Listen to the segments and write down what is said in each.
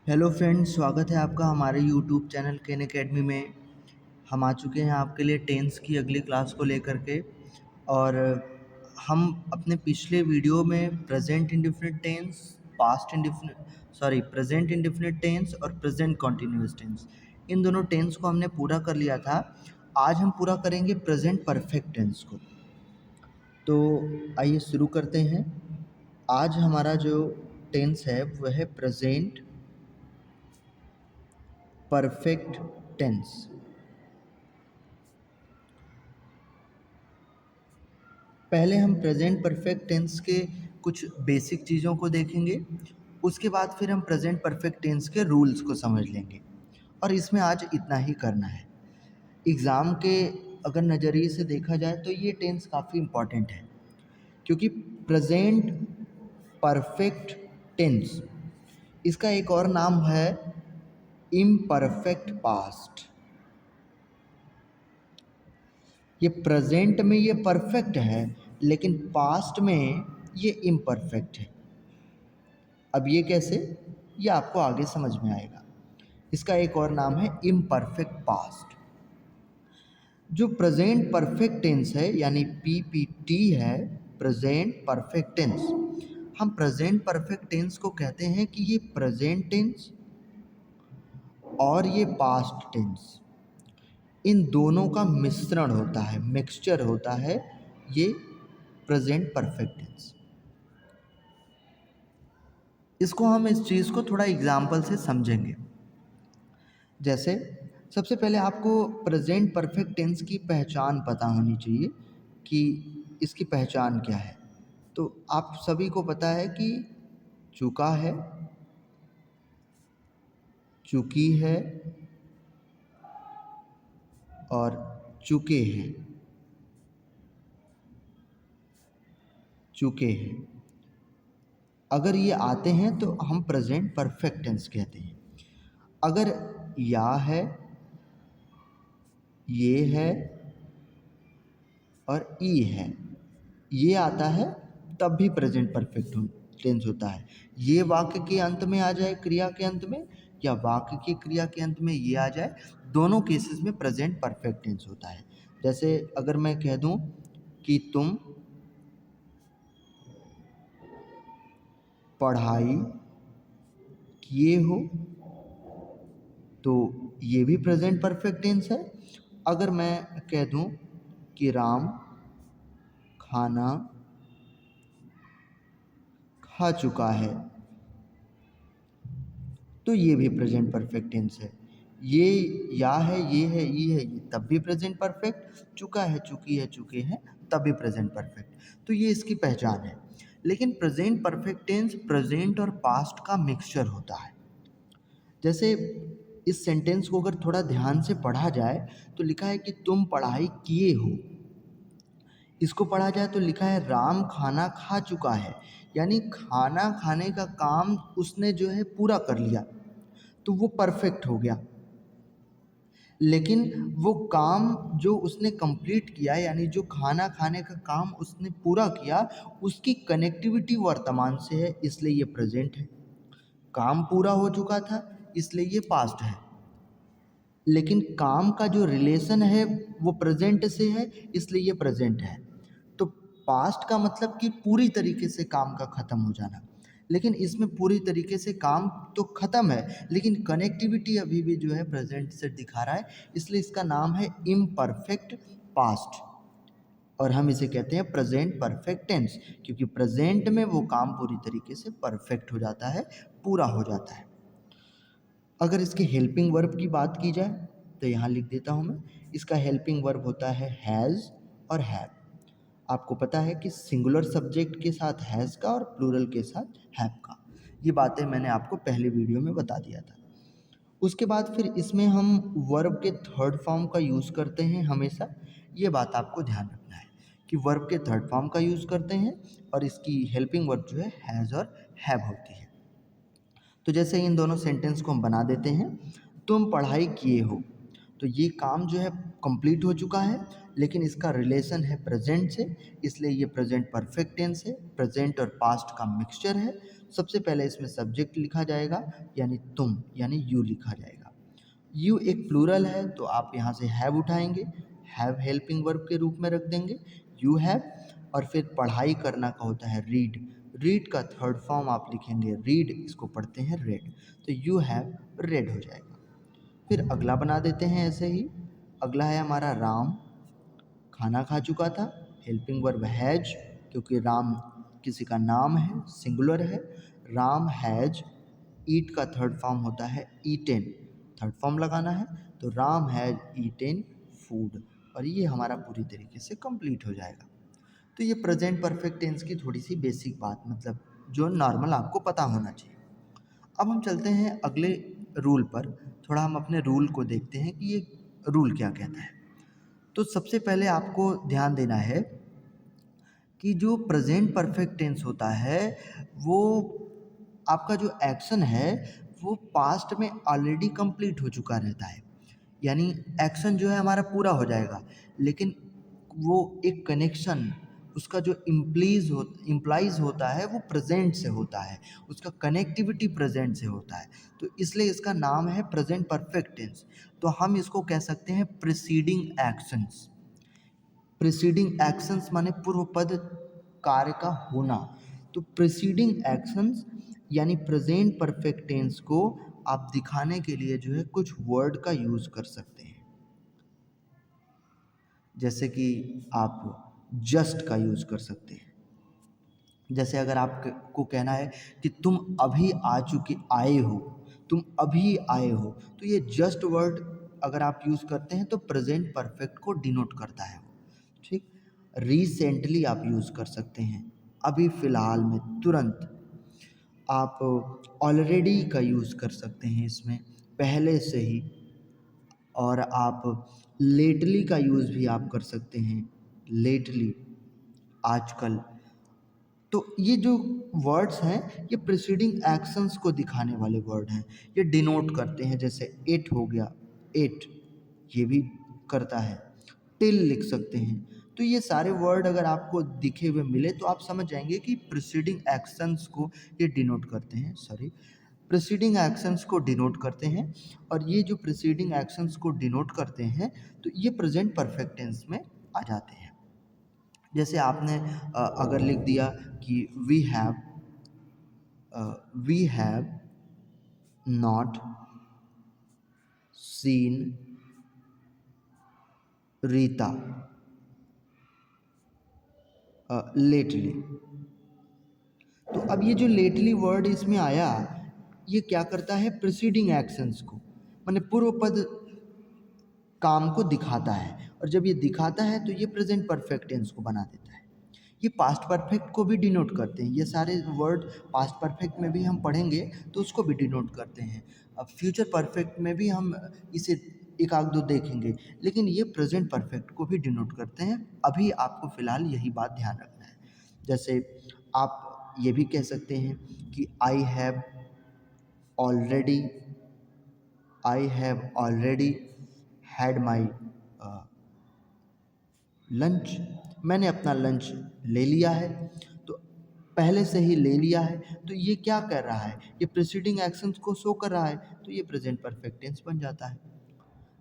Hello friends, स्वागत है आपका हमारे यूट्यूब चैनल केन एकेडमी में। हम आ चुके हैं आपके लिए टेंस की अगली क्लास को लेकर के। और हम अपने पिछले वीडियो में present indefinite tense, present indefinite tense और प्रेजेंट कॉन्टिन्यूअस टेंस, इन दोनों टेंस को हमने पूरा कर लिया था। आज हम पूरा करेंगे प्रेजेंट परफेक्ट टेंस को। तो आइए शुरू करते हैं। आज हमारा जो टेंस है वह है प्रेजेंट परफेक्ट टेंस। पहले हम प्रेजेंट परफेक्ट टेंस के कुछ बेसिक चीज़ों को देखेंगे, उसके बाद फिर हम प्रेजेंट परफेक्ट टेंस के रूल्स को समझ लेंगे। और इसमें आज इतना ही करना है। एग्ज़ाम के अगर नज़रिए से देखा जाए तो ये टेंस काफ़ी इम्पॉर्टेंट है, क्योंकि प्रेजेंट परफेक्ट टेंस, इसका एक और नाम है इम्परफेक्ट पास्ट। ये प्रेजेंट में ये परफेक्ट है, लेकिन पास्ट में ये इम्परफेक्ट है। अब ये कैसे, ये आपको आगे समझ में आएगा। इसका एक और नाम है इम्परफेक्ट पास्ट। जो प्रेजेंट परफेक्ट टेंस है यानी पीपीटी है, प्रेजेंट परफेक्ट टेंस, हम प्रेजेंट परफेक्ट टेंस को कहते हैं कि ये प्रेजेंट टेंस और ये पास्ट टेंस, इन दोनों का मिश्रण होता है, मिक्सचर होता है ये प्रेजेंट परफेक्ट टेंस। इसको हम इस चीज़ को थोड़ा एग्जाम्पल से समझेंगे। जैसे सबसे पहले आपको प्रेजेंट परफेक्ट टेंस की पहचान पता होनी चाहिए कि इसकी पहचान क्या है। तो आप सभी को पता है कि चुका है, चुकी है और चुके हैं, चुके हैं। अगर ये आते हैं तो हम प्रेजेंट परफेक्ट टेंस कहते हैं। अगर या है, ये है और ई है, ये आता है तब भी प्रेजेंट परफेक्ट टेंस होता है। ये वाक्य के अंत में आ जाए, क्रिया के अंत में, या वाक्य की क्रिया के अंत में ये आ जाए, दोनों केसेस में प्रेजेंट परफेक्ट टेंस होता है। जैसे अगर मैं कह दूं कि तुम पढ़ाई किए हो, तो ये भी प्रेजेंट परफेक्ट टेंस है। अगर मैं कह दूं कि राम खाना खा चुका है, तो ये भी प्रेजेंट परफेक्ट टेंस है। ये या है, ये है, ये है, ये तब भी प्रेजेंट परफेक्ट, चुका है, चुकी है, चुके हैं, तब भी प्रेजेंट परफेक्ट। तो ये इसकी पहचान है। लेकिन प्रेजेंट परफेक्ट टेंस प्रेजेंट और पास्ट का मिक्सचर होता है। जैसे इस सेंटेंस को अगर थोड़ा ध्यान से पढ़ा जाए तो लिखा है कि तुम पढ़ाई किए हो। इसको पढ़ा जाए तो लिखा है राम खाना खा चुका है, यानी खाना खाने का काम उसने जो है पूरा कर लिया, तो वो परफेक्ट हो गया। लेकिन वो काम जो उसने कंप्लीट किया, यानी जो खाना खाने का काम उसने पूरा किया, उसकी कनेक्टिविटी वर्तमान से है, इसलिए ये प्रेजेंट है। काम पूरा हो चुका था, इसलिए ये पास्ट है। लेकिन काम का जो रिलेशन है वो प्रेजेंट से है, इसलिए ये प्रेजेंट है। तो पास्ट का मतलब कि पूरी तरीके से काम का ख़त्म हो जाना, लेकिन इसमें पूरी तरीके से काम तो ख़त्म है, लेकिन कनेक्टिविटी अभी भी जो है प्रेजेंट से दिखा रहा है, इसलिए इसका नाम है इम्परफेक्ट पास्ट। और हम इसे कहते हैं प्रेजेंट परफेक्ट टेंस, क्योंकि प्रेजेंट में वो काम पूरी तरीके से परफेक्ट हो जाता है, पूरा हो जाता है। अगर इसके हेल्पिंग वर्ब की बात की जाए तो यहाँ लिख देता हूँ मैं। इसका हेल्पिंग वर्ब होता है हैज़ और हैव। आपको पता है कि सिंगुलर सब्जेक्ट के साथ हैज़ का और प्लूरल के साथ हैव का, ये बातें मैंने आपको पहले वीडियो में बता दिया था। उसके बाद फिर इसमें हम वर्ब के थर्ड फॉर्म का यूज़ करते हैं हमेशा। ये बात आपको ध्यान रखना है कि वर्ब के थर्ड फॉर्म का यूज़ करते हैं और इसकी हेल्पिंग वर्ब जो है हैज़ और हैव होती है। तो जैसे इन दोनों सेंटेंस को हम बना देते हैं, तुम पढ़ाई किए हो, तो ये काम जो है कंप्लीट हो चुका है, लेकिन इसका रिलेशन है प्रेजेंट से, इसलिए ये प्रेजेंट परफेक्ट टेंस है, प्रेजेंट और पास्ट का मिक्सचर है। सबसे पहले इसमें सब्जेक्ट लिखा जाएगा, यानी तुम, यानी यू लिखा जाएगा। यू एक प्लूरल है, तो आप यहाँ से हैव उठाएंगे, हैव हेल्पिंग वर्ब के रूप में रख देंगे, यू हैव। और फिर पढ़ाई करना का होता है रीड, रीड का थर्ड फॉर्म आप लिखेंगे रीड, इसको पढ़ते हैं रेड, तो यू हैव रेड हो जाएगा। फिर अगला बना देते हैं ऐसे ही। अगला है हमारा राम, खाना खा चुका था, हेल्पिंग वर्ब हैज, क्योंकि राम किसी का नाम है, सिंगुलर है। राम हैज, ईट का थर्ड फॉर्म होता है ईटेन, थर्ड फॉर्म लगाना है, तो राम हैज ईटेन फूड, और ये हमारा पूरी तरीके से कंप्लीट हो जाएगा। तो ये प्रेजेंट परफेक्ट टेंस की थोड़ी सी बेसिक बात, मतलब जो नॉर्मल आपको पता होना चाहिए। अब हम चलते हैं अगले रूल पर, थोड़ा हम अपने रूल को देखते हैं कि ये रूल क्या कहता है। तो सबसे पहले आपको ध्यान देना है कि जो प्रेजेंट परफेक्ट टेंस होता है, वो आपका जो एक्शन है वो पास्ट में ऑलरेडी कंप्लीट हो चुका रहता है, यानी एक्शन जो है हमारा पूरा हो जाएगा, लेकिन वो एक कनेक्शन उसका जो इम्प्लाइज होता है वो प्रेजेंट से होता है, उसका कनेक्टिविटी प्रेजेंट से होता है, तो इसलिए इसका नाम है प्रेजेंट परफेक्ट टेंस। तो हम इसको कह सकते हैं प्रीसीडिंग एक्शंस। प्रीसीडिंग एक्शंस माने पूर्व पद कार्य का होना, तो प्रीसीडिंग एक्शंस यानी प्रेजेंट परफेक्ट टेंस को आप दिखाने के लिए जो है कुछ वर्ड का यूज कर सकते हैं, जैसे कि आप जस्ट का यूज कर सकते हैं। जैसे अगर आपको कहना है कि तुम अभी आए हो, तुम अभी आए हो, तो ये जस्ट वर्ड अगर आप यूज करते हैं तो प्रेजेंट परफेक्ट को डिनोट करता है वो, ठीक। रिसेंटली आप यूज कर सकते हैं, अभी फिलहाल में, तुरंत। आप ऑलरेडी का यूज कर सकते हैं इसमें, पहले से ही। और आप लेटली का यूज भी आप कर सकते हैं, लेटली, आजकल। तो ये जो वर्ड्स हैं ये प्रीसीडिंग एक्शंस को दिखाने वाले वर्ड हैं, ये डिनोट करते हैं। जैसे एट हो गया, एट, ये भी करता है, टिल लिख सकते हैं। तो ये सारे वर्ड अगर आपको दिखे हुए मिले तो आप समझ जाएंगे कि प्रीसीडिंग एक्शंस को ये डिनोट करते हैं, सॉरी, प्रीसीडिंग एक्शंस को डिनोट करते हैं। और ये जो प्रीसीडिंग एक्शंस को डिनोट करते हैं तो ये प्रेजेंट परफेक्ट टेंस में आ जाते हैं। जैसे आपने अगर लिख दिया कि we have not seen Rita lately, तो अब ये जो लेटली वर्ड इसमें आया, ये क्या करता है, प्रीसीडिंग एक्शंस को, माने पूर्व पद काम को दिखाता है, और जब ये दिखाता है तो ये प्रेजेंट परफेक्ट टेंस को बना देता है। ये पास्ट परफेक्ट को भी डिनोट करते हैं, ये सारे वर्ड पास्ट परफेक्ट में भी हम पढ़ेंगे तो उसको भी डिनोट करते हैं। अब फ्यूचर परफेक्ट में भी हम इसे एक आध दो देखेंगे, लेकिन ये प्रेजेंट परफेक्ट को भी डिनोट करते हैं। अभी आपको फ़िलहाल यही बात ध्यान रखना है। जैसे आप ये भी कह सकते हैं कि already I have already had my lunch, मैंने अपना लंच ले लिया है, तो पहले से ही ले लिया है, तो ये क्या कर रहा है, ये प्रीसीडिंग एक्शंस को शो कर रहा है, तो ये प्रेजेंट परफेक्ट टेंस बन जाता है।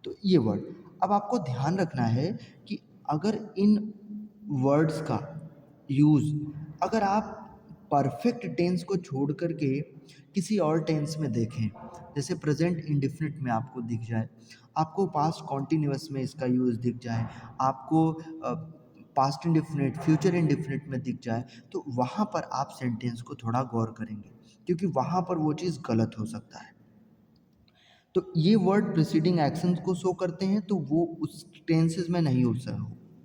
तो ये वर्ड, अब आपको ध्यान रखना है कि अगर इन वर्ड्स का यूज़ अगर आप परफेक्ट टेंस को छोड़ करके किसी और टेंस में देखें, जैसे प्रेजेंट इंडेफिनिट में आपको दिख जाए, आपको पास्ट कॉन्टिन्यूअस में इसका यूज़ दिख जाए, आपको पास्ट इंडेफिनिट, फ्यूचर इंडेफिनिट में दिख जाए, तो वहाँ पर आप सेंटेंस को थोड़ा गौर करेंगे, क्योंकि वहाँ पर वो चीज़ गलत हो सकता है। तो ये वर्ड प्रीसीडिंग एक्शंस को शो करते हैं, तो वो उस टेंसेस में नहीं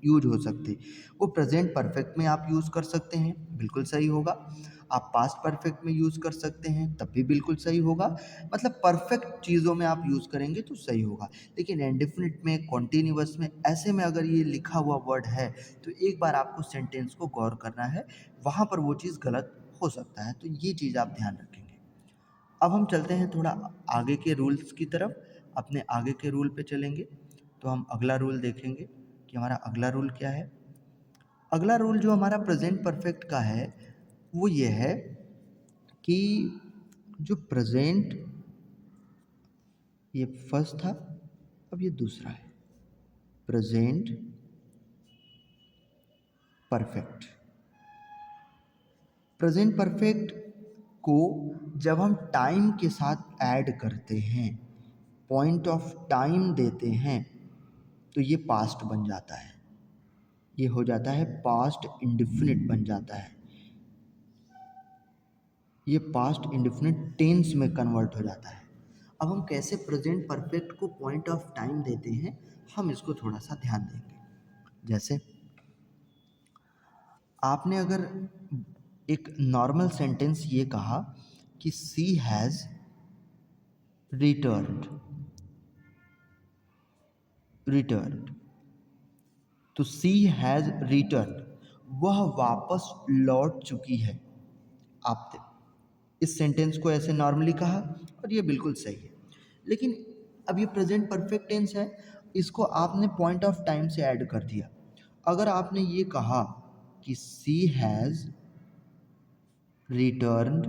यूज हो सकते। वो प्रेजेंट परफेक्ट में आप यूज़ कर सकते हैं, बिल्कुल सही होगा। आप पास्ट परफेक्ट में यूज़ कर सकते हैं, तब भी बिल्कुल सही होगा। मतलब परफेक्ट चीज़ों में आप यूज़ करेंगे तो सही होगा। लेकिन इंडेफिनिट में, कॉन्टिन्यूअस में, ऐसे में अगर ये लिखा हुआ वर्ड है तो एक बार आपको सेंटेंस को गौर करना है, वहाँ पर वो चीज़ गलत हो सकता है, तो ये चीज़ आप ध्यान रखेंगे। अब हम चलते हैं थोड़ा आगे के रूल्स की तरफ, अपने आगे के रूल पे चलेंगे। तो हम अगला रूल देखेंगे कि हमारा अगला रूल क्या है। अगला रूल जो हमारा प्रेजेंट परफेक्ट का है वो ये है कि जो प्रेजेंट, ये फर्स्ट था, अब ये दूसरा है, प्रेजेंट परफेक्ट। प्रेजेंट परफेक्ट को जब हम टाइम के साथ ऐड करते हैं, पॉइंट ऑफ टाइम देते हैं, तो ये पास्ट बन जाता है, ये हो जाता है पास्ट इंडेफिनिट बन जाता है, ये पास्ट इंडेफिनिट टेंस में कन्वर्ट हो जाता है। अब हम कैसे प्रेजेंट परफेक्ट को पॉइंट ऑफ टाइम देते हैं, हम इसको थोड़ा सा ध्यान देंगे। जैसे आपने अगर एक नॉर्मल सेंटेंस ये कहा कि सी हैज़ रिटर्न्ड, रिटर्न्ड, तो सी हैज़ रिटर्न्ड, वह वापस लौट चुकी है। आप इस सेंटेंस को ऐसे नॉर्मली कहा और ये बिल्कुल सही है, लेकिन अब ये प्रेजेंट परफेक्ट टेंस है, इसको आपने पॉइंट ऑफ टाइम से ऐड कर दिया। अगर आपने ये कहा कि सी हैज़ रिटर्न्ड,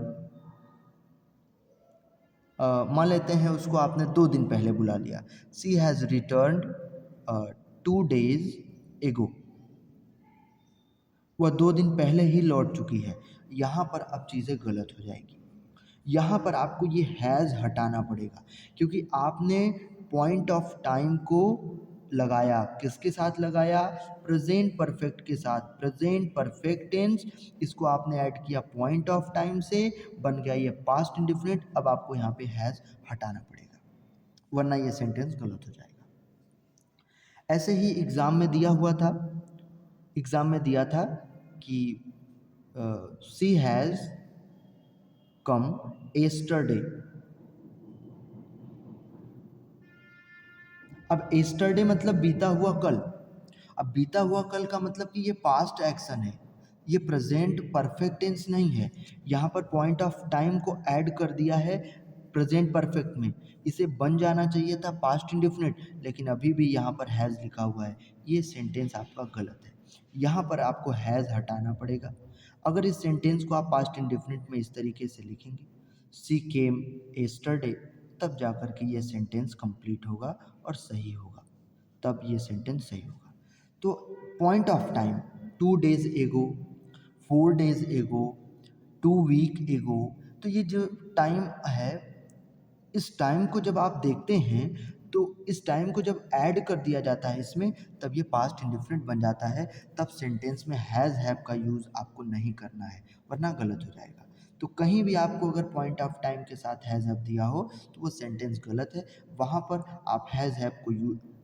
मान लेते हैं उसको आपने 2 दिन पहले बुला लिया, सी हैज़ रिटर्न्ड 2 days एगो, वह 2 दिन पहले ही लौट चुकी है। यहाँ पर अब चीज़ें गलत हो जाएगी, यहाँ पर आपको ये हैज़ हटाना पड़ेगा, क्योंकि आपने पॉइंट ऑफ टाइम को लगाया, किसके साथ लगाया, प्रेजेंट परफेक्ट के साथ, प्रेजेंट परफेक्ट टेंस, इसको आपने ऐड किया पॉइंट ऑफ टाइम से, बन गया ये पास्ट इंडेफिनिट। अब आपको यहाँ पे हैज़ हटाना पड़ेगा, वरना ये सेंटेंस गलत हो जाएगा। ऐसे ही एग्ज़ाम में दिया हुआ था, एग्ज़ाम में दिया था कि सी हैज़ कम एस्टरडे। अब एस्टरडे मतलब बीता हुआ कल। अब बीता हुआ कल का मतलब कि ये पास्ट एक्शन है, ये प्रेजेंट परफेक्ट टेंस नहीं है। यहाँ पर पॉइंट ऑफ टाइम को ऐड कर दिया है प्रेजेंट परफेक्ट में, इसे बन जाना चाहिए था पास्ट इंडेफिनिट, लेकिन अभी भी यहाँ पर हैज़ लिखा हुआ है, ये सेंटेंस आपका गलत है। यहाँ पर आपको हैज़ हटाना पड़ेगा। अगर इस सेंटेंस को आप पास्ट इंडेफिनिट में इस तरीके से लिखेंगे, सी केम एस्टरडे, तब जाकर के ये सेंटेंस कंप्लीट होगा और सही होगा, तब ये सेंटेंस सही होगा। तो पॉइंट ऑफ टाइम 2 days एगो, 4 days एगो, 2 week एगो, तो ये जो टाइम है, इस टाइम को जब आप देखते हैं तो इस टाइम को जब ऐड कर दिया जाता है इसमें, तब ये पास्ट इंडेफिनिट बन जाता है। तब सेंटेंस में हैज़ हैव का यूज़ आपको नहीं करना है, वरना गलत हो जाएगा। तो कहीं भी आपको अगर पॉइंट ऑफ टाइम के साथ हैज़ हैव दिया हो तो वो सेंटेंस गलत है, वहाँ पर आप हैज़ हैव को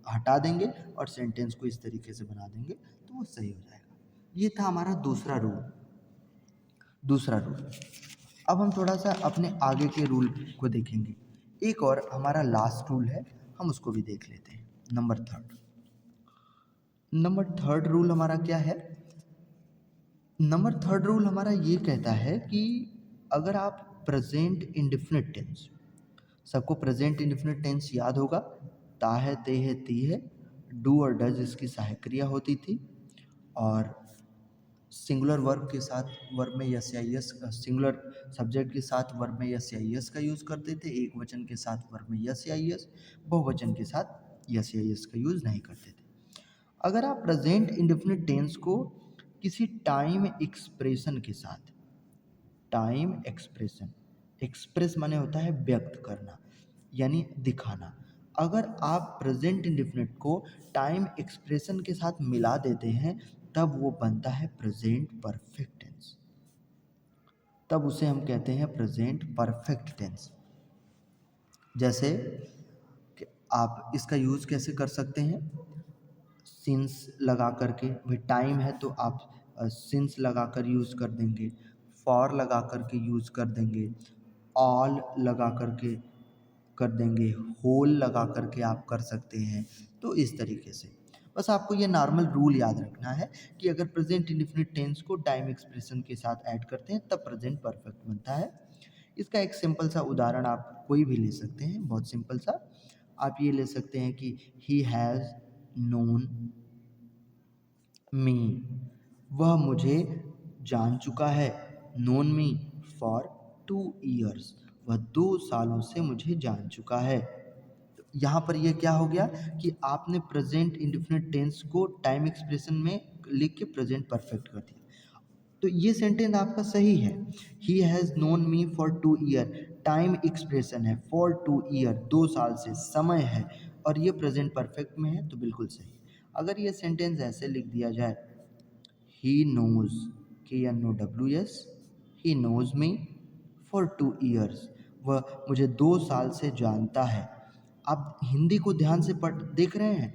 हटा देंगे और सेंटेंस को इस तरीके से बना देंगे तो वो सही हो जाएगा। ये था हमारा दूसरा रूल। दूसरा रूल, अब हम थोड़ा सा अपने आगे के रूल को देखेंगे। एक और हमारा लास्ट रूल है, हम उसको भी देख लेते हैं। नंबर थर्ड रूल हमारा क्या है। नंबर थर्ड रूल हमारा ये कहता है कि अगर आप प्रेजेंट इंडेफिनिट टेंस, सबको प्रेजेंट इंडेफिनिट टेंस याद होगा, ता है, ते है, ती है, डू और डज इसकी सहायक क्रिया होती थी, और सिंगुलर वर्ब के साथ वर्ब में यस या यस, सिंगुलर सब्जेक्ट के साथ वर्ब में यस या यस का यूज़ करते थे, एक वचन के साथ वर्ब में यस या यस, बहुवचन के साथ यस या यस का यूज़ नहीं करते थे। अगर आप प्रेजेंट इंडेफिनिट टेंस को किसी टाइम एक्सप्रेशन के साथ, टाइम एक्सप्रेशन, एक्सप्रेस माने होता है व्यक्त करना यानी दिखाना, अगर आप प्रेजेंट इंडेफिनिट को टाइम एक्सप्रेशन के साथ मिला देते हैं, तब वो बनता है प्रेजेंट परफेक्ट टेंस, तब उसे हम कहते हैं प्रेजेंट परफेक्ट टेंस। जैसे कि आप इसका यूज़ कैसे कर सकते हैं, सिंस लगा करके, भाई टाइम है तो आप सिंस लगा कर यूज़ कर देंगे, फॉर लगा करके यूज़ कर देंगे, ऑल लगा करके कर देंगे, होल लगा करके आप कर सकते हैं। तो इस तरीके से बस आपको ये नॉर्मल रूल याद रखना है कि अगर प्रेजेंट इंडेफिनिट टेंस को टाइम एक्सप्रेशन के साथ ऐड करते हैं तब प्रेजेंट परफेक्ट बनता है। इसका एक सिंपल सा उदाहरण आप कोई भी ले सकते हैं, बहुत सिंपल सा। आप ये ले सकते हैं कि ही हैज़ नोन मी, वह मुझे जान चुका है। नोन मी फॉर 2 ईयर्स, वह 2 सालों से मुझे जान चुका है। तो यहाँ पर यह क्या हो गया कि आपने प्रेजेंट इंडेफिनिट टेंस को टाइम एक्सप्रेशन में लिख के प्रेजेंट परफेक्ट कर दिया। तो ये सेंटेंस आपका सही है। He has known me for 2 year, time expression है, फॉर 2 ईयर 2 साल से, समय है, और ये प्रेजेंट परफेक्ट में है, तो बिल्कुल सही। अगर ये सेंटेंस ऐसे लिख दिया जाए, he knows, KNOWS, he knows me for 2 years, वह मुझे 2 साल से जानता है। आप हिंदी को ध्यान से पढ़ देख रहे हैं,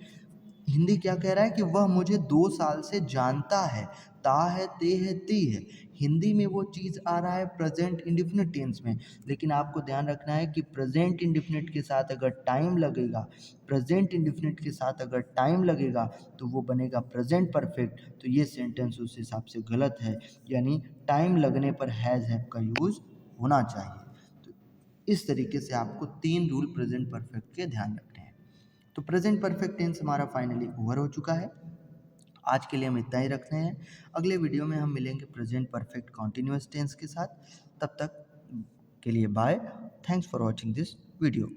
हिंदी क्या कह रहा है कि वह मुझे 2 साल से जानता है। ता है, ते है, ती है, हिंदी में वो चीज़ आ रहा है प्रेजेंट इंडेफिनिट टेंस में। लेकिन आपको ध्यान रखना है कि प्रेजेंट इंडेफिनिट के साथ अगर टाइम लगेगा, प्रेजेंट इंडेफिनिट के साथ अगर टाइम लगेगा तो वो बनेगा प्रेजेंट परफेक्ट। तो ये सेंटेंस उस हिसाब से गलत है, यानी टाइम लगने पर हैज़ हैव का यूज़ होना चाहिए। तो इस तरीके से आपको 3 रूल प्रेजेंट परफेक्ट के ध्यान रखने हैं। तो प्रेजेंट परफेक्ट टेंस हमारा फाइनली ओवर हो चुका है। आज के लिए हम इतना ही रखते हैं। अगले वीडियो में हम मिलेंगे प्रेजेंट परफेक्ट कॉन्टिन्यूअस टेंस के साथ। तब तक के लिए bye. Thanks for watching this video.